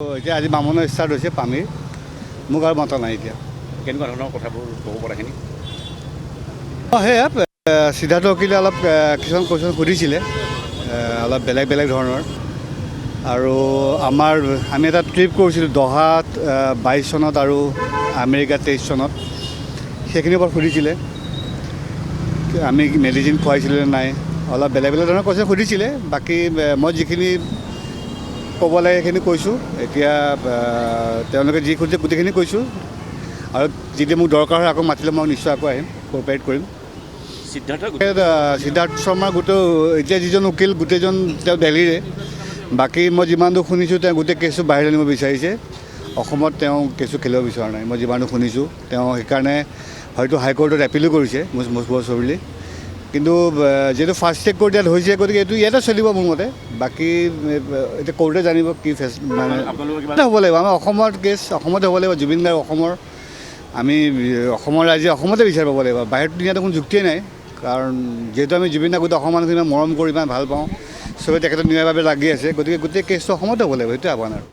এতিয়া আজি বামুণৰ ষ্টাৰ্ট হৈছে পামিৰ মোক আৰু মতা নাই এতিয়া কেনেকুৱা ধৰণৰ কথাবোৰ ক'ব পৰাখিনি সেয়া সিদ্ধাৰ্থ উকিলে অলপ কিছুমান কুৱেশ্যন সুধিছিলে অলপ বেলেগ বেলেগ ধৰণৰ আৰু আমি এটা ট্ৰিপ কৰিছিলোঁ দহাত 22 চনত আৰু আমেৰিকা 23 চনত সেইখিনিৰ ওপৰত সুধিছিলে আমি মেডিচিন খুৱাইছিলোঁ নে নাই অলপ বেলেগ বেলেগ ধৰণৰ কুৱেশ্যন সুধিছিলে বাকী মই যিখিনি ক'ব লাগে সেইখিনি কৈছোঁ এতিয়া তেওঁলোকে যি সুধিছে গোটেইখিনি কৈছোঁ আৰু যেতিয়া মোক দৰকাৰ হয় আকৌ মাতিলে মই নিশ্চয় আকৌ আহিম কোঅপাৰেট কৰিম সিদ্ধাৰ্থ শৰ্মাৰ গোটেই এতিয়া যিজন উকিল গোটেইজন তেওঁ দিল্লীৰে বাকী মই যিমান দূৰ শুনিছোঁ তেওঁ গোটেই কেছটো বাহিৰলৈ নিব বিচাৰিছে অসমত তেওঁ কেছটো খেলিব বিচৰা নাই মই যিমান দূৰ শুনিছোঁ তেওঁ সেইকাৰণে হয়তো হাইকোৰ্টত এপিলো কৰিছে মুজফৰ চৌধুৰী কিন্তু যিহেতু ফাৰ্ষ্ট ট্ৰেক কোৰ্ট ইয়াত হৈছে গতিকে এইটো ইয়াতে চলিব মোৰ মতে বাকী এতিয়া কোৰ্টে জানিব কি মানে হ'ব লাগিব আমাৰ অসমৰ কেছ অসমতে হ'ব লাগিব জুবিন গাৰ্গ অসমৰ আমি অসমৰ ৰাইজে অসমতে বিচাৰ পাব লাগিব বাহিৰত নিয়াটো কোনো যুক্তিয়ে নাই কাৰণ যিহেতু আমি জুবিন গাৰ্গ গোটেই অসমৰ মানুহখিনি ইমান মৰম কৰি ইমান ভাল পাওঁ চবেই তেখেতক ন্যায়ৰ বাবে লাগি আছে গতিকে গোটেই কেছটো অসমতে হ'ব লাগিব সেইটোৱে আহ্বান আৰু